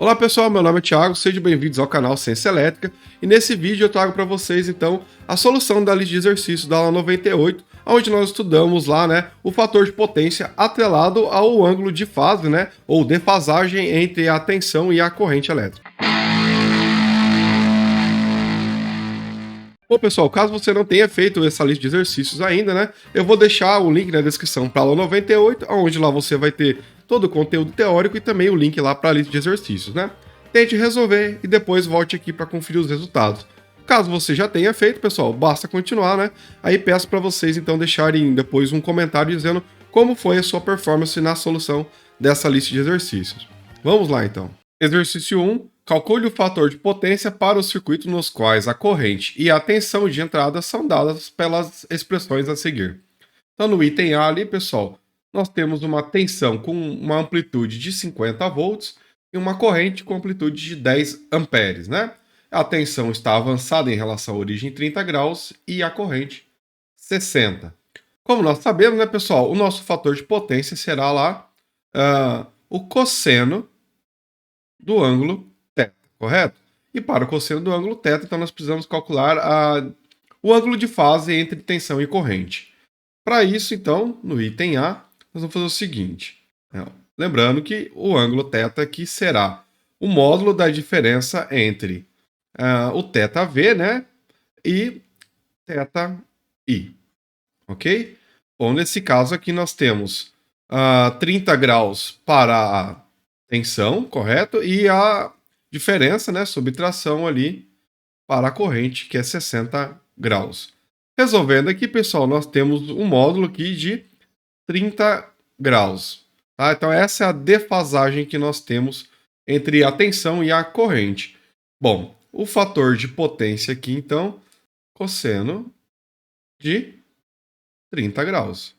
Olá pessoal, meu nome é Thiago, sejam bem-vindos ao canal Ciência Elétrica e nesse vídeo eu trago para vocês então a solução da lista de exercícios da aula 98, onde nós estudamos lá, o fator de potência atrelado ao ângulo de fase, ou defasagem entre a tensão e a corrente elétrica. Bom pessoal, caso você não tenha feito essa lista de exercícios ainda, eu vou deixar o link na descrição para a aula 98, onde lá você vai ter todo o conteúdo teórico e também o link lá para a lista de exercícios, Tente resolver e depois volte aqui para conferir os resultados. Caso você já tenha feito, pessoal, basta continuar, Aí peço para vocês então deixarem depois um comentário dizendo como foi a sua performance na solução dessa lista de exercícios. Vamos lá então. Exercício 1. Calcule o fator de potência para os circuitos nos quais a corrente e a tensão de entrada são dadas pelas expressões a seguir. Então, no item A ali, pessoal, nós temos uma tensão com uma amplitude de 50 volts e uma corrente com amplitude de 10 amperes, A tensão está avançada em relação à origem 30 graus e a corrente 60. Como nós sabemos, pessoal, o nosso fator de potência será lá o cosseno do ângulo θ, correto? E para o cosseno do ângulo θ, então nós precisamos calcular o ângulo de fase entre tensão e corrente. Para isso, então, no item A, nós vamos fazer o seguinte. Lembrando que o ângulo θ aqui será o módulo da diferença entre o θv, e θi. Ok? Bom, nesse caso aqui nós temos 30 graus para a tensão, correto? E a diferença, subtração ali para a corrente, que é 60 graus. Resolvendo aqui, pessoal, nós temos um módulo aqui de 30 graus. Tá? Então, essa é a defasagem que nós temos entre a tensão e a corrente. Bom, o fator de potência aqui, então, cosseno de 30 graus.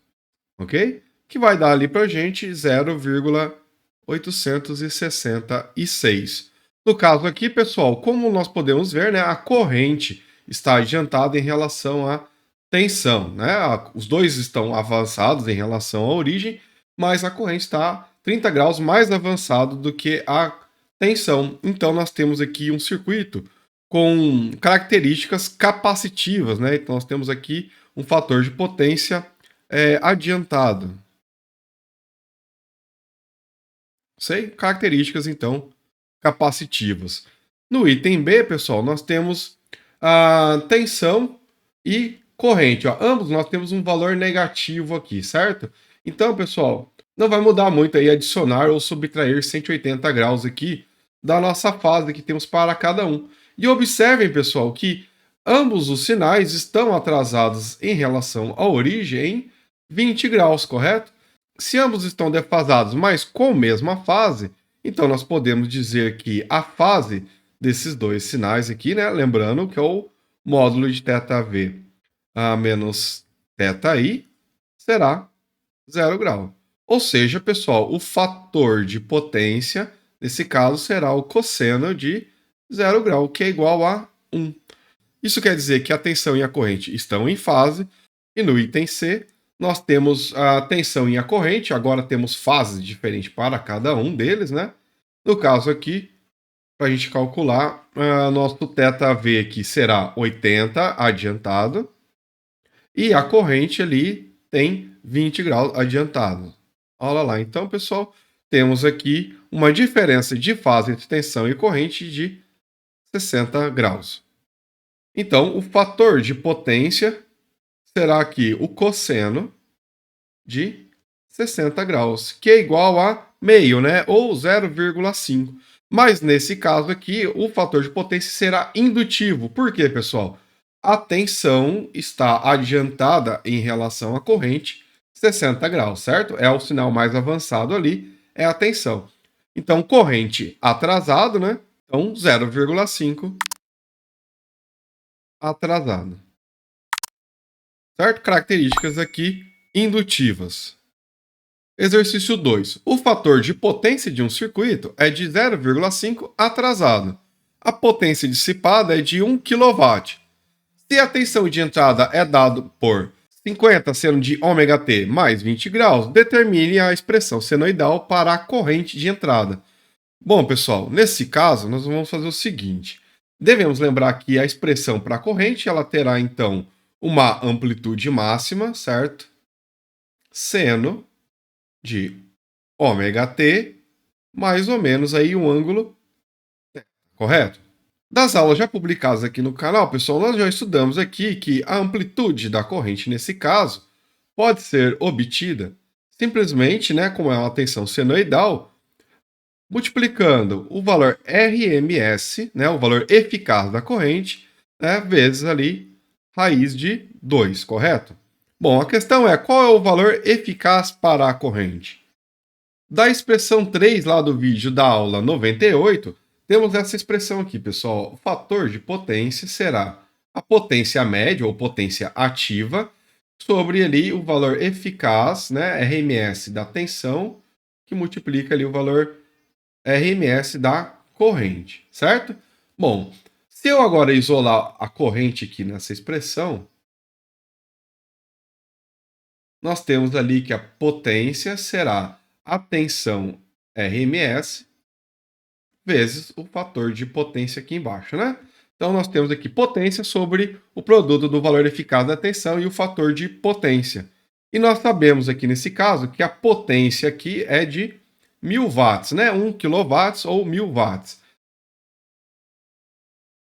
Ok? Que vai dar ali para a gente 0,866. No caso aqui, pessoal, como nós podemos ver, a corrente está adiantada em relação à tensão, Os dois estão avançados em relação à origem, mas a corrente está 30 graus mais avançado do que a tensão. Então, nós temos aqui um circuito com características capacitivas, Então, nós temos aqui um fator de potência adiantado. Características, então, capacitivas. No item B, pessoal, nós temos a tensão e corrente. Ambos nós temos um valor negativo aqui, certo? Então, pessoal, não vai mudar muito aí adicionar ou subtrair 180 graus aqui da nossa fase que temos para cada um. E observem, pessoal, que ambos os sinais estão atrasados em relação à origem em 20 graus, correto? Se ambos estão defasados, mas com a mesma fase, então nós podemos dizer que a fase desses dois sinais aqui, lembrando que é o módulo de θv menos θi, será 0 grau. Ou seja, pessoal, o fator de potência, nesse caso, será o cosseno de 0 grau, que é igual a 1. Isso quer dizer que a tensão e a corrente estão em fase, e no item C, nós temos a tensão e a corrente, agora temos fases diferentes para cada um deles, No caso aqui, para a gente calcular, nosso θv aqui será 80 adiantado, e a corrente ali tem 20 graus adiantado. Olha lá, então, pessoal, temos aqui uma diferença de fase entre tensão e corrente de 60 graus. Então, o fator de potência será aqui o cosseno de 60 graus, que é igual a meio, ou 0,5. Mas nesse caso aqui, o fator de potência será indutivo. Por quê, pessoal? A tensão está adiantada em relação à corrente 60 graus, certo? É o sinal mais avançado ali, é a tensão. Então, corrente atrasado, Então, 0,5 atrasado. Certo? Características aqui indutivas. Exercício 2. O fator de potência de um circuito é de 0,5 atrasado. A potência dissipada é de 1 kW. Se a tensão de entrada é dada por 50 seno de ômega-t mais 20 graus, determine a expressão senoidal para a corrente de entrada. Bom, pessoal, nesse caso, nós vamos fazer o seguinte. Devemos lembrar que a expressão para a corrente, ela terá, então, uma amplitude máxima, certo? Seno de ômega t, mais ou menos aí um ângulo, correto? Das aulas já publicadas aqui no canal, pessoal, nós já estudamos aqui que a amplitude da corrente, nesse caso, pode ser obtida simplesmente, né, como é uma tensão senoidal, multiplicando o valor RMS, né, o valor eficaz da corrente, né, vezes ali raiz de 2, correto? Bom, a questão é qual é o valor eficaz para a corrente? Da expressão 3 lá do vídeo da aula 98, temos essa expressão aqui, pessoal. O fator de potência será a potência média ou potência ativa sobre ali o valor eficaz, né, RMS da tensão, que multiplica ali o valor RMS da corrente, certo? Bom, se eu agora isolar a corrente aqui nessa expressão, nós temos ali que a potência será a tensão RMS vezes o fator de potência aqui embaixo, né? Então, nós temos aqui potência sobre o produto do valor eficaz da tensão e o fator de potência. E nós sabemos aqui nesse caso que a potência aqui é de 1000 watts, né? 1 kW ou 1000 watts.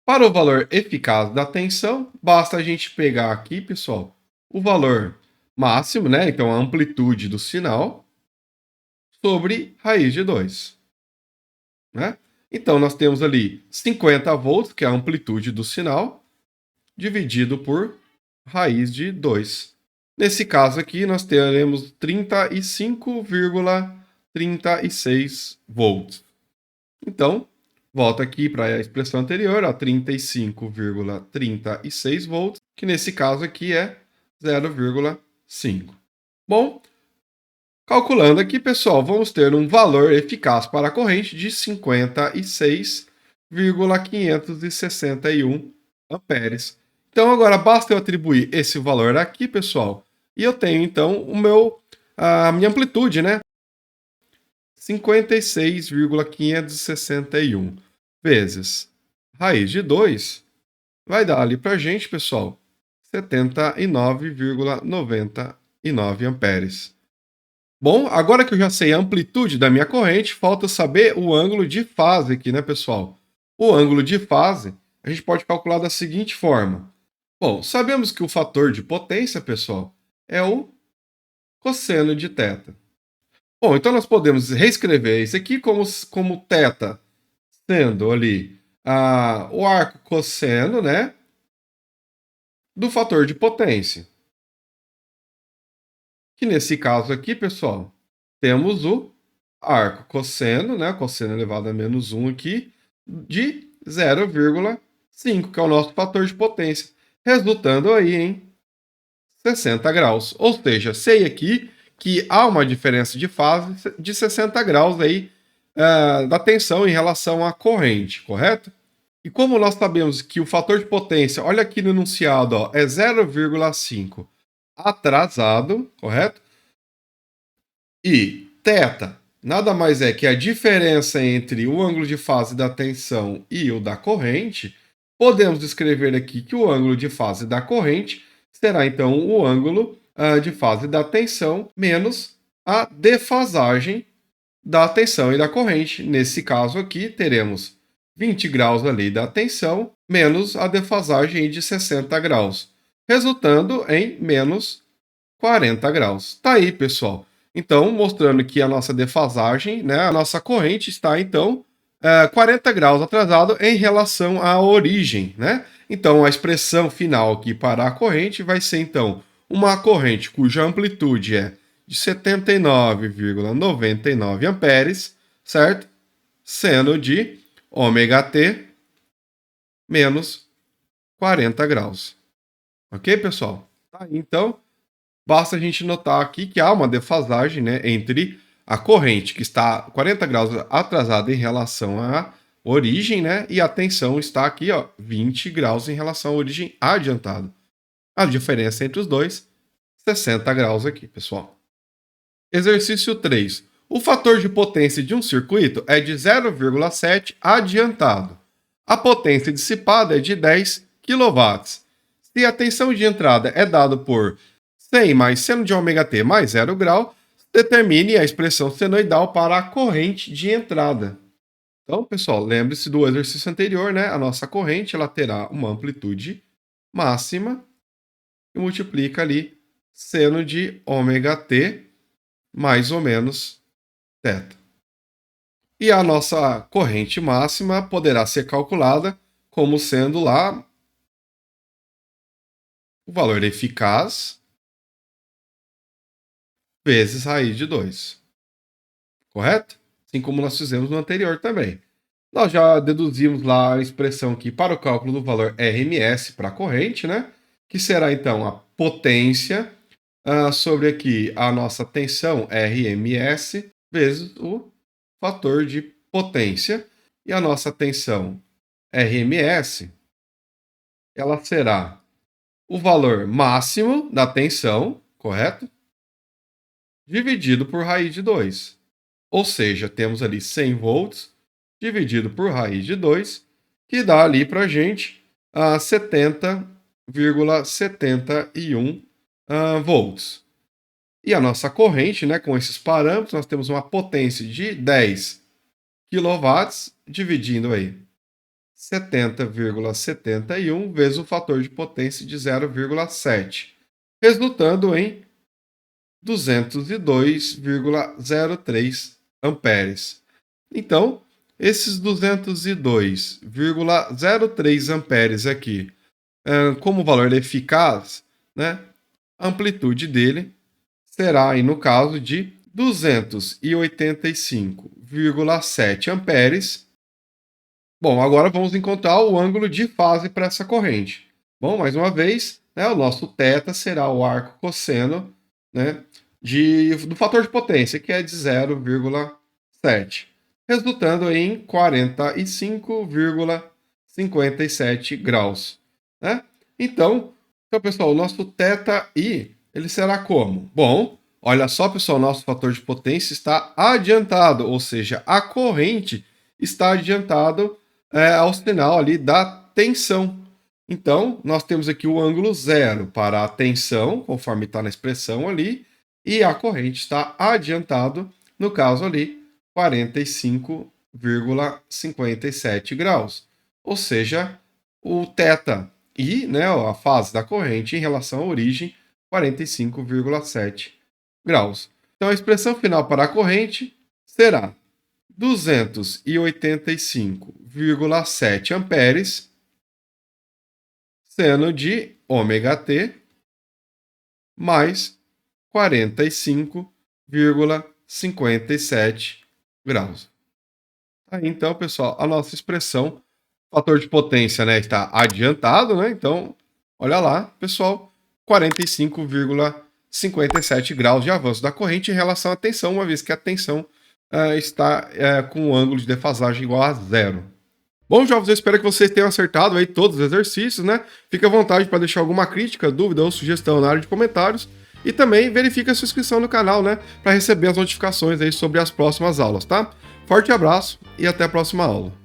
Para o valor eficaz da tensão, basta a gente pegar aqui, pessoal, o valor máximo, né? Então, a amplitude do sinal sobre raiz de 2, né? Então, nós temos ali 50 volts, que é a amplitude do sinal, dividido por raiz de 2. Nesse caso aqui, nós teremos 35,36 volts. Então, volta aqui para a expressão anterior, a 35,36 volts, que nesse caso aqui é 0,5. Bom, calculando aqui, pessoal, vamos ter um valor eficaz para a corrente de 56,561 amperes. Então, agora basta eu atribuir esse valor aqui, pessoal, e eu tenho, então, a minha amplitude, né? 56,561 vezes raiz de 2 vai dar ali para a gente, pessoal, 79,99 amperes. Bom, agora que eu já sei a amplitude da minha corrente, falta saber o ângulo de fase aqui, né, pessoal? O ângulo de fase a gente pode calcular da seguinte forma. Bom, sabemos que o fator de potência, pessoal, é o cosseno de θ. Bom, então nós podemos reescrever isso aqui como θ sendo ali o arco cosseno, né, do fator de potência. Que nesse caso aqui, pessoal, temos o arco cosseno, né, cosseno elevado a menos 1 aqui, de 0,5, que é o nosso fator de potência, resultando aí em 60 graus. Ou seja, sei aqui que há uma diferença de fase de 60 graus aí da tensão em relação à corrente, correto? E como nós sabemos que o fator de potência, olha aqui no enunciado, ó, é 0,5 atrasado, correto? E θ nada mais é que a diferença entre o ângulo de fase da tensão e o da corrente. Podemos escrever aqui que o ângulo de fase da corrente será então o ângulo de fase da tensão menos a defasagem da tensão e da corrente. Nesse caso aqui, teremos 20 graus ali da tensão menos a defasagem de 60 graus, resultando em menos 40 graus. Tá aí, pessoal. Então, mostrando que a nossa defasagem, né, a nossa corrente está, então, 40 graus atrasado em relação à origem, né? Então, a expressão final aqui para a corrente vai ser, então, uma corrente cuja amplitude é de 79,99 amperes, certo? Seno de ômega t menos 40 graus. Ok, pessoal? Tá, então, basta a gente notar aqui que há uma defasagem, né, entre a corrente, que está 40 graus atrasada em relação à origem, né, e a tensão está aqui, ó, 20 graus em relação à origem adiantada. A diferença entre os dois, 60 graus aqui, pessoal. Exercício 3. O fator de potência de um circuito é de 0,7 adiantado. A potência dissipada é de 10 kW. Se a tensão de entrada é dada por 100 mais seno de ômega-t mais 0 grau, determine a expressão senoidal para a corrente de entrada. Então, pessoal, lembre-se do exercício anterior, né? A nossa corrente ela terá uma amplitude máxima e multiplica ali seno de ômega-t mais ou menos θ. E a nossa corrente máxima poderá ser calculada como sendo lá o valor eficaz vezes raiz de 2. Correto? Assim como nós fizemos no anterior também. Nós já deduzimos lá a expressão aqui para o cálculo do valor RMS para a corrente, né? Que será então a potência sobre aqui a nossa tensão RMS vezes o fator de potência. E a nossa tensão RMS, ela será o valor máximo da tensão, correto? Dividido por raiz de 2. Ou seja, temos ali 100 volts dividido por raiz de 2, que dá ali para a gente 70,71 volts. E a nossa corrente, né, com esses parâmetros, nós temos uma potência de 10 kW, dividindo aí 70,71 vezes o fator de potência de 0,7, resultando em 202,03 amperes. Então, esses 202,03 amperes aqui, como valor eficaz, né, a amplitude dele será, aí, no caso, de 285,7 amperes. Bom, agora vamos encontrar o ângulo de fase para essa corrente. Bom, mais uma vez, né, o nosso θ será o arco cosseno, né, do fator de potência, que é de 0,7, resultando em 45,57 graus. Né? Então, pessoal, o nosso θi ele será como? Bom, olha só, pessoal, nosso fator de potência está adiantado, ou seja, a corrente está adiantado ao sinal ali da tensão. Então, nós temos aqui o ângulo 0 para a tensão, conforme está na expressão ali, e a corrente está adiantado, no caso ali, 45,57 graus. Ou seja, o θi, né, a fase da corrente em relação à origem, 45,7 graus. Então, a expressão final para a corrente será 285,7 amperes, seno de ômega-t mais 45,57 graus. Aí, então, pessoal, a nossa expressão, fator de potência, né, está adiantado, né? Então, olha lá, pessoal, 45,57 graus de avanço da corrente em relação à tensão, uma vez que a tensão está com um ângulo de defasagem igual a 0. Bom, jovens, eu espero que vocês tenham acertado aí todos os exercícios, né? Fique à vontade para deixar alguma crítica, dúvida ou sugestão na área de comentários. E também verifique a sua inscrição no canal, né? Para receber as notificações aí sobre as próximas aulas, tá? Forte abraço e até a próxima aula.